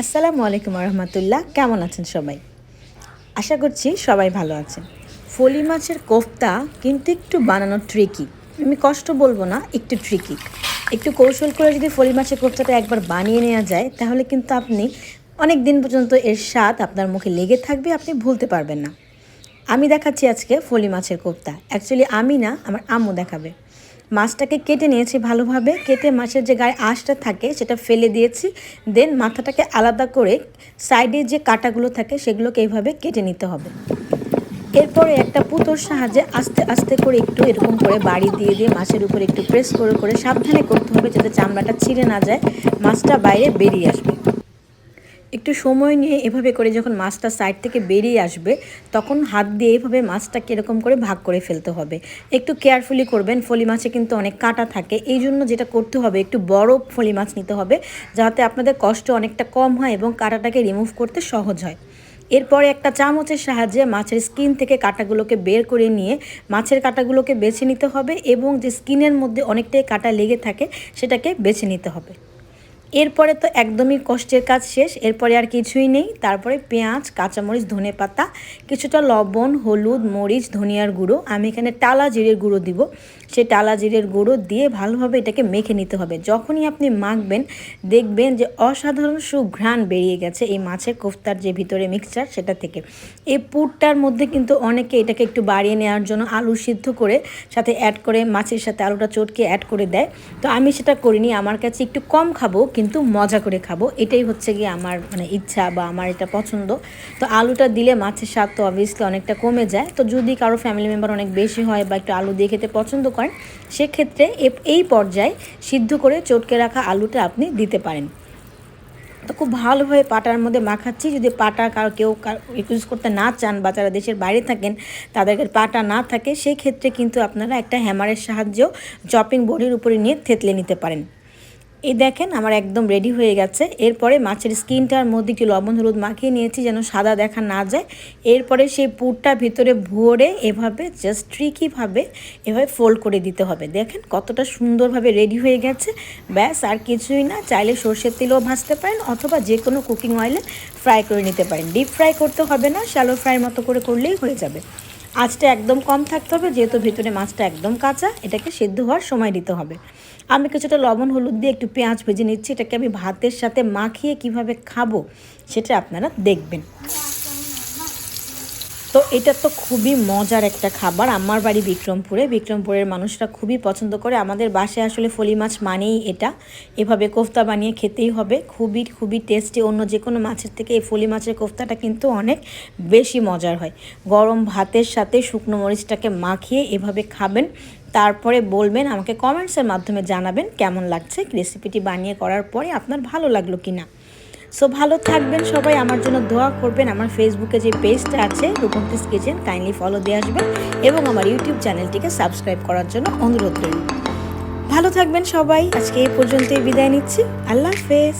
আসসালামু আলাইকুম রহমতুল্লাহ। কেমন আছেন সবাই? আশা করছি সবাই ভালো আছেন। ফলি মাছের কোফতা কিন্তু একটু বানানো ট্রিকি। আমি কষ্ট বলবো না, একটু ট্রিকি। একটু কৌশল করে যদি ফলি মাছের কোফতাটা একবার বানিয়ে নেওয়া যায় তাহলে কিন্তু আপনি অনেক দিন পর্যন্ত এর স্বাদ আপনার মুখে লেগে থাকবে, আপনি ভুলতে পারবেন না। আমি দেখাচ্ছি আজকে ফলি মাছের কোফতা। অ্যাকচুয়ালি আমি না, আমার আম্মু দেখাবে। মাছটাকে কেটে নিয়েছি ভালোভাবে, কেটে মাছের যে গায়ে আঁশটা থাকে সেটা ফেলে দিয়েছি। দেন মাথাটাকে আলাদা করে সাইডে যে কাঁটাগুলো থাকে সেগুলোকে এইভাবে কেটে নিতে হবে। এরপরে একটা পুঁতোর সাহায্যে আস্তে আস্তে করে একটু এরকম করে বাড়ি দিয়ে দিয়ে মাছের উপরে একটু প্রেস করে করে সাবধানে করতে হবে যাতে চামড়াটা ছিঁড়ে না যায়, মাছটা বাইরে বেরিয়ে আসবে। একটু সময় নিয়ে এভাবে করে যখন মাছটা সাইড থেকে বেরিয়ে আসবে তখন হাত দিয়ে এভাবে মাছটাকে এরকম করে ভাগ করে ফেলতে হবে। একটু কেয়ারফুলি করবেন, ফলি মাছে কিন্তু অনেক কাঁটা থাকে, এই জন্য যেটা করতে হবে একটু বড় ফলি মাছ নিতে হবে যাতে আপনাদের কষ্ট অনেকটা কম হয় এবং কাঁটাটাকে রিমুভ করতে সহজ হয়। এরপরে একটা চামচের সাহায্যে মাছের স্কিন থেকে কাঁটাগুলোকে বের করে নিয়ে মাছের কাঁটাগুলোকে বেছে নিতে হবে এবং যে স্কিনের মধ্যে অনেকটাই কাঁটা লেগে থাকে সেটাকে বেছে নিতে হবে। এরপরে তো একদমই কষ্টের কাজ শেষ, এরপরে আর কিছুই নেই। তারপরে পেঁয়াজ, কাঁচামরিচ, ধনেপাতা, কিছুটা লবণ, হলুদ, মরিচ, ধনিয়ার গুঁড়ো, আমি এখানে টালা জিরের গুঁড়ো দিব। সেই টালা জিরের গুঁড়ো দিয়ে ভালোভাবে এটাকে মেখে নিতে হবে। যখনই আপনি মাখবেন দেখবেন যে অসাধারণ সুঘ্রাণ বেরিয়ে গেছে এই মাছের কোফতার যে ভিতরে মিক্সচার সেটা থেকে। এই পুরটার মধ্যে কিন্তু অনেকে এটাকে একটু বাড়িয়ে নেওয়ার জন্য আলু সিদ্ধ করে সাথে অ্যাড করে মাছের সাথে আলুটা চটকে অ্যাড করে দেয়। তো আমি সেটা করিনি, আমার কাছে একটু কম খাবো কিন্তু মজা করে খাবো, এটাই হচ্ছে গিয়ে আমার ইচ্ছা বা আমার এটা পছন্দ। তো আলুটা দিলে মাছের স্বাদ তো অবভিয়াসলি অনেকটা কমে যায়। তো যদি কারো ফ্যামিলি মেম্বার অনেক বেশি হয় বা একটু আলু দিয়ে খেতে পছন্দ করেন সেক্ষেত্রে এই পর্যায়ে সিদ্ধ করে চটকে রাখা আলুটা আপনি দিতে পারেন। তো খুব ভালোভাবে পাটার মধ্যে মাখাচ্ছি। যদি পাটা কেউ ইউজ করতে না চান বা যারা দেশের বাইরে থাকেন তাদেরকে পাটা না থাকে সেই ক্ষেত্রে কিন্তু আপনারা একটা হ্যামারের সাহায্যেও চপিং বোর্ডের উপরে নিয়ে থেতলে নিতে পারেন। এই দেখেন আমার একদম রেডি হয়ে গেছে। এরপরে মাছের স্কিনটার মধ্যে একটু লবণ হলুদ মাখিয়ে নিয়েছি যেন সাদা দেখা না যায়। এরপরে সেই পুরটা ভিতরে ভরে এভাবে জাস্ট ট্রিকিভাবে এভাবে ফোল্ড করে দিতে হবে। দেখেন কতটা সুন্দরভাবে রেডি হয়ে গেছে। ব্যাস আর কিছুই না, চাইলে সর্ষের তেলেও ভাজতে পারেন অথবা যে কোনো কুকিং অয়েলে ফ্রাই করে নিতে পারেন। ডিপ ফ্রাই করতে হবে না, শ্যালো ফ্রাইয়ের মতো করে করলেই হয়ে যাবে। আঁচটা একদম কম থাকতে হবে যেহেতু ভিতরে মাছটা একদম কাঁচা, এটাকে সেদ্ধ হওয়ার সময় দিতে হবে। আমি কিছুটা লবণ হলুদ দিয়ে একটু পেঁয়াজ ভেজে নিচ্ছি, এটাকে আমি ভাতের সাথে মাখিয়ে কিভাবে খাবো সেটা আপনারা দেখবেন। তো এটা তো খুবই মজার একটা খাবার। আমার বাড়ি বিক্রমপুরের মানুষরা খুবই পছন্দ করে। আমাদের বাসায় আসলে ফলি মাছ মানেই এটা, এভাবে কোফতা বানিয়ে খেতেই হবে। খুবই খুবই টেস্টি, অন্য যে কোনো মাছের থেকে এই ফলি মাছের কোফতাটা কিন্তু অনেক বেশি মজার হয়। গরম ভাতের সাথে শুকনো মরিচটাকে মাখিয়ে এভাবে খাবেন, তারপরে বলবেন, আমাকে কমেন্টসের মাধ্যমে জানাবেন কেমন লাগছে রেসিপিটি বানিয়ে করার পরে আপনার ভালো লাগলো কি না। সো ভালো থাকবেন সবাই, আমার জন্য দোয়া করবেন। আমার ফেসবুকে যে পেজটা আছে রূপন্তিস কিচেন, কাইন্ডলি ফলো দিয়ে আসবেন এবং আমার ইউটিউব চ্যানেলটিকে সাবস্ক্রাইব করার জন্য অনুরোধ রইল। ভালো থাকবেন সবাই, আজকে এই পর্যন্তই বিদায় নিচ্ছি। আল্লাহ হাফেজ।